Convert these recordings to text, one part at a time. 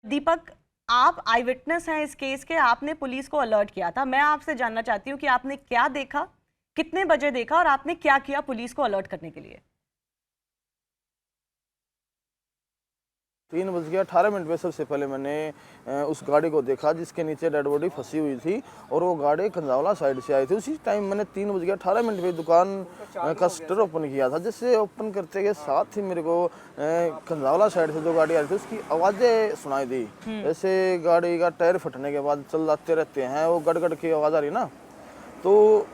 दीपक, आप आई विटनेस हैं इस केस के, आपने पुलिस को अलर्ट किया था। मैं आपसे जानना चाहती हूँ कि आपने क्या देखा, कितने बजे देखा और आपने क्या किया पुलिस को अलर्ट करने के लिए? 3:18 पे सबसे पहले मैंने उस गाड़ी को देखा जिसके नीचे डेड बॉडी फंसी हुई थी और वो गाड़ी कंजावला साइड से आई थी। उसी टाइम मैंने 3:18 पे दुकान का शटर ओपन किया था। जिससे ओपन करते के साथ ही मेरे को कंजावला साइड से जो गाड़ी आ रही थी उसकी आवाज़ें सुनाई दी। जैसे गाड़ी का टायर फटने के बाद चल जाते रहते हैं, वो गड़गड़ की आवाज़ आ रही ना, तो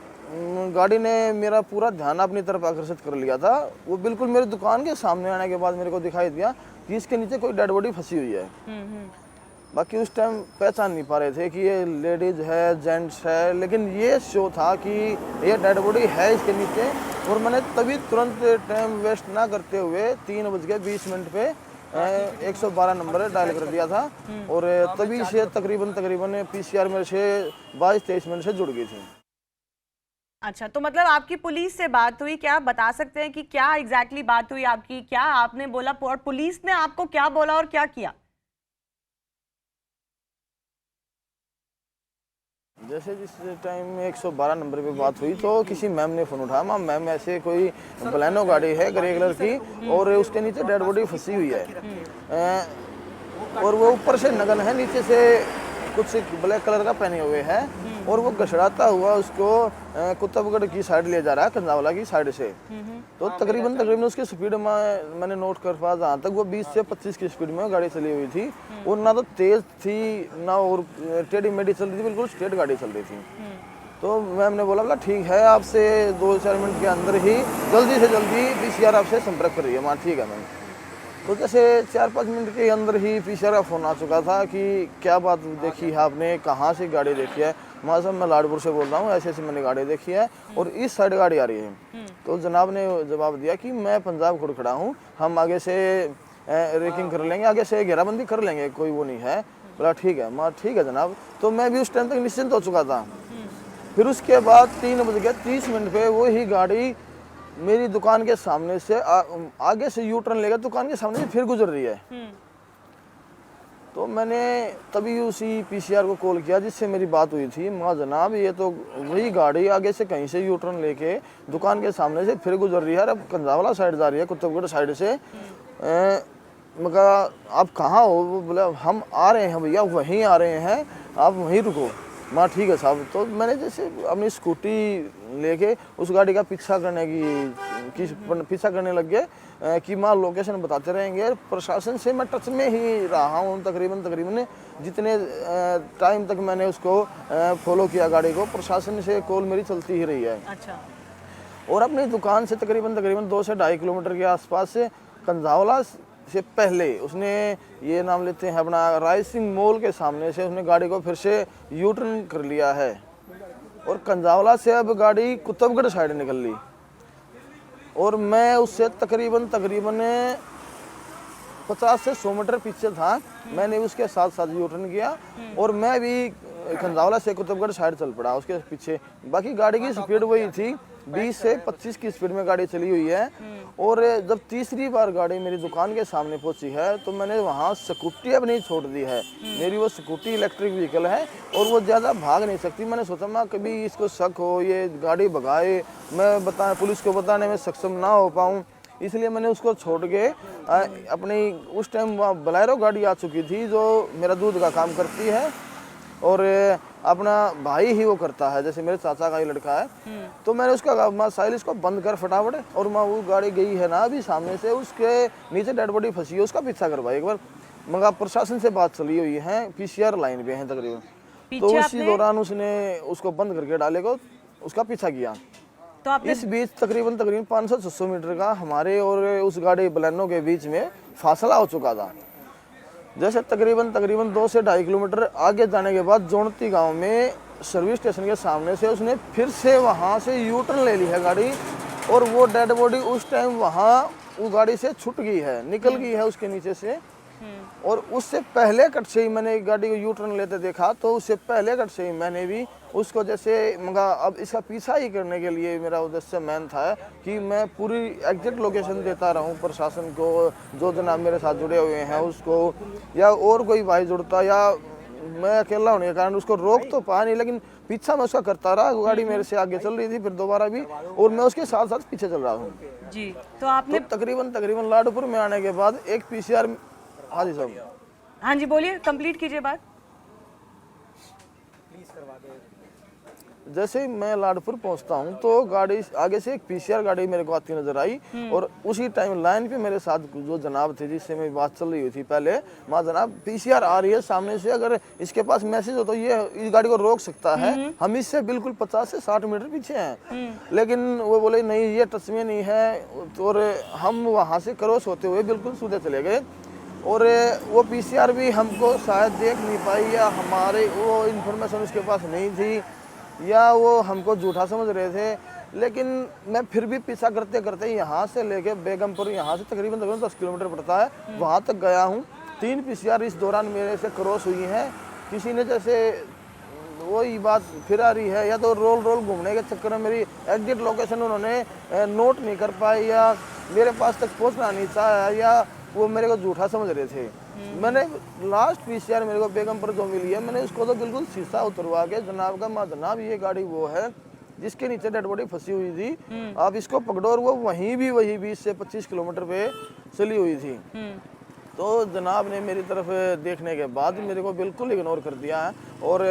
गाड़ी ने मेरा पूरा ध्यान अपनी तरफ आकर्षित कर लिया था। वो बिल्कुल मेरी दुकान के सामने आने के बाद मेरे को दिखाई दिया कि इसके नीचे कोई डेड बॉडी फंसी हुई है। बाकी उस टाइम पहचान नहीं पा रहे थे कि ये लेडीज है जेंट्स है, लेकिन ये शो था कि ये डेड बॉडी है इसके नीचे। और मैंने तभी तुरंत टाइम वेस्ट ना करते हुए 3:20 पे 112 नंबर डायल कर दिया था और तभी से तकरीबन पीसीआर मेरे से 22-23 मिनट से जुड़ गई थी। अच्छा, तो मतलब आपकी पुलिस से बात हुई, क्या आप बता सकते हैं कि क्या एग्जैक्टली बात हुई आपकी, क्या आपने बोला और पुलिस ने आपको क्या बोला और क्या किया? जैसे जिस टाइम 112 नंबर पे बात हुई तो किसी मैम ने फ़ोन उठाया। मैम ऐसे कोई बलेनो गाड़ी है ग्रे कलर की और उसके नीचे डेड बॉडी फंसी हुई है और वो ऊपर से नगन है, नीचे से कुछ ब्लैक कलर का पहने हुए है और वो घसड़ाता हुआ उसको कुतुबगढ़ की साइड ले जा रहा है, कंजावला की साइड से। तो तकरीबन उसकी स्पीड में मैंने नोट कर पाया जहाँ तक वो 20 से 25 की स्पीड में गाड़ी चली हुई थी और ना तो तेज थी ना और टेढ़ी मेढ़ी चल रही थी, बिल्कुल स्ट्रेट गाड़ी चल रही थी। तो मैम ने बोला ठीक है, आपसे 2-4 मिनट के अंदर ही जल्दी से जल्दी पीसीआर आपसे संपर्क कर रही है। ठीक है मैम। तो जैसे 4-5 मिनट के अंदर ही पीसीआर का फ़ोन आ चुका था कि क्या बात देखी है आपने, कहाँ से गाड़ी देखी है। माँ साहब मैं लाडपुर से बोल रहा हूँ, ऐसे मैंने गाड़ी देखी है और इस साइड गाड़ी आ रही है। तो जनाब ने जवाब दिया कि मैं पंजाब खुद खड़ा हूँ, हम आगे से रेकिंग कर लेंगे, आगे से घेराबंदी कर लेंगे, कोई वो नहीं है। बोला ठीक है माँ, ठीक है जनाब। तो मैं भी उस टाइम तक निश्चिंत हो चुका था। फिर उसके बाद 3:30 पे वो ही गाड़ी मेरी दुकान के सामने से आगे से यू टर्न लेकर दुकान के सामने से फिर गुजर रही है। तो मैंने तभी उसी पीसीआर को कॉल किया जिससे मेरी बात हुई थी। माँ जनाब ये तो वही गाड़ी आगे से कहीं से यू टर्न लेके दुकान के सामने से फिर गुजर रही है, अब कंजावला साइड जा रही है, कुतुबगढ़ साइड से। मैं कहा आप कहाँ हो? वो बोला हम आ रहे हैं भैया, वहीं आ रहे हैं, आप वहीं रुको। माँ ठीक है साहब। तो मैंने जैसे अपनी स्कूटी लेके उस गाड़ी का पीछा करने लग गए कि माँ लोकेशन बताते रहेंगे। प्रशासन से मैं टच में ही रहा हूँ तकरीबन जितने टाइम तक मैंने उसको फॉलो किया गाड़ी को, प्रशासन से कॉल मेरी चलती ही रही है। अच्छा। और अपनी दुकान से तकरीबन 2 से 2.5 किलोमीटर के आसपास से कंजावला से पहले उसने ये नाम लेते हैं अपना राय सिंह मॉल के सामने से उसने गाड़ी को फिर से यू टर्न कर लिया है और कंजावला से अब गाड़ी कुतुबगढ़ साइड निकल ली और मैं उससे तकरीबन 50 से 100 मीटर पीछे था। मैंने उसके साथ साथ यू टर्न किया और मैं भी कंजावला से कुतुबगढ़ साइड चल पड़ा उसके पीछे। बाकी गाड़ी की स्पीड वही थी, 20 से 25 की स्पीड में गाड़ी चली हुई है। और जब तीसरी बार गाड़ी मेरी दुकान के सामने पहुंची है तो मैंने वहां स्कूटी अब नहीं छोड़ दी है। मेरी वो स्कूटी इलेक्ट्रिक व्हीकल है और वो ज़्यादा भाग नहीं सकती। मैंने सोचा मैं कभी इसको शक हो, ये गाड़ी भगाए, मैं पुलिस को बताने में सक्षम ना हो पाऊँ, इसलिए मैंने उसको छोड़ के अपनी उस टाइम वहाँ बोलेरो गाड़ी आ चुकी थी जो मेरा दूध का काम करती है और अपना भाई ही वो करता है, जैसे मेरे चाचा का ही लड़का है। तो मैंने उसका कहा साहिल इसको बंद कर फटाफट और मैं वो गाड़ी गई है ना अभी सामने से, उसके नीचे डेड बॉडी फंसी है, उसका पीछा करवाई एक बार। मगर प्रशासन से बात चली हुई है, पीसीआर लाइन पे है तकरीबन। तो उसी दौरान उसने उसको बंद करके डालेगा, उसका पीछा किया। तो आपने इस बीच तकरीबन 500-600 मीटर का हमारे और उस गाड़ी बलेनो के बीच में फासला हो चुका था। जैसे तकरीबन 2 से 2.5 किलोमीटर आगे जाने के बाद जोनती गांव में सर्विस स्टेशन के सामने से उसने फिर से वहां से यू टर्न ले ली है गाड़ी और वो डेड बॉडी उस टाइम वहां वो गाड़ी से छूट गई है, निकल गई है उसके नीचे से और उससे पहले कट से ही मैंने गाड़ी को यू टर्न लेते देखा, तो उससे पहले कट से ही मैंने भी उसको जैसे मंगा। अब इसका पीछा ही करने के लिए मेरा उद्देश्य मैन था कि मैं पूरी एग्जैक्ट लोकेशन देता रहूं प्रशासन को, जो जनाब मेरे साथ जुड़े हुए हैं उसको, या और कोई भाई जुड़ता, या मैं अकेला होने के कारण उसको रोक तो पा नहीं, लेकिन पीछा मैं उसका करता रहा। गाड़ी मेरे से आगे चल रही थी, फिर दोबारा भी, और मैं उसके साथ साथ पीछे चल रहा हूँ। जी, तो आपने तो तकरीबन लाडपुर में आने के बाद एक पीसीआर। हाँ जी साहब। हाँ जी बोलिए, कंप्लीट कीजिए बात। जैसे ही मैं लाडपुर पहुंचता हूं तो गाड़ी आगे से एक पीसीआर गाड़ी मेरे को आती नजर आई, और उसी टाइम लाइन पे मेरे साथ जो जनाब थे जिससे मेरी बात चल रही हुई थी पहले, माँ जनाब पीसीआर आ रही है सामने से, अगर इसके पास मैसेज हो तो ये इस गाड़ी को रोक सकता है, हम इससे बिल्कुल 50 से 60 मीटर पीछे हैं। लेकिन वो बोले नहीं ये टच में नहीं है, और हम वहाँ से क्रॉस होते हुए बिल्कुल सीधे चले गए, और वो पीसीआर भी हमको शायद देख नहीं पाई, या हमारे वो इन्फॉर्मेशन उसके पास नहीं थी, या वो हमको झूठा समझ रहे थे। लेकिन मैं फिर भी पीछा करते करते यहाँ से लेके बेगमपुर, यहाँ से तकरीबन 10 किलोमीटर पड़ता है, वहाँ तक गया हूँ। 3 पीसीआर इस दौरान मेरे से क्रॉस हुई हैं। किसी ने जैसे वही बात फिर आ रही है, या तो रोल घूमने के चक्कर में मेरी एग्जिट लोकेशन उन्होंने नोट नहीं कर पाई, या मेरे पास तक पहुँचना नहीं चाहा, या वो मेरे को झूठा समझ रहे थे। मैंने लास्ट पीसीआर मेरे को बेगमपुर जो मिली है, मैंने उसको तो बिल्कुल शीशा उतरवा के जनाब का, माँ जनाब ये गाड़ी वो है जिसके नीचे डेड बॉडी फंसी हुई थी, आप इसको पकड़ो, और वो वहीं भी वही 20 से 25 किलोमीटर पे चली हुई थी। तो जनाब ने मेरी तरफ देखने के बाद मेरे को बिल्कुल इग्नोर कर दिया है, और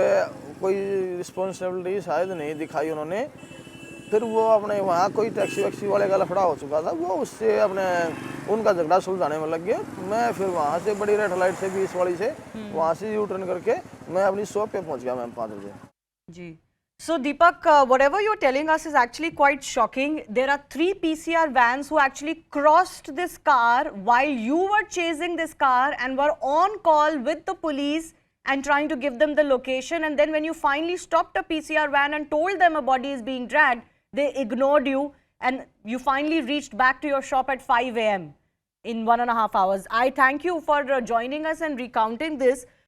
कोई रिस्पॉन्सिबिलिटी शायद नहीं दिखाई उन्होंने। फिर वो अपने वहाँ कोई टैक्सी वैक्सी वाले का लफड़ा हो चुका था, वो उससे अपने उनका झगड़ा सुलझाने में लग गया। मैं फिर वहाँ से बड़ी रेड लाइट से 20 वाली से वहाँ से यू टर्न करके मैं अपनी शॉप पे पहुँच गया मैम 5 बजे। जी, so Deepak, whatever you're telling us is actually quite shocking. There are 3 PCR vans who actually crossed this car while you were chasing this car and were on call with the police and trying to give them the location, and then when you finally stopped a PCR van and told them a body is being dragged, they ignored you and you finally reached back to your shop at 5 a.m. in 1.5 hours. I thank you for joining us and recounting this.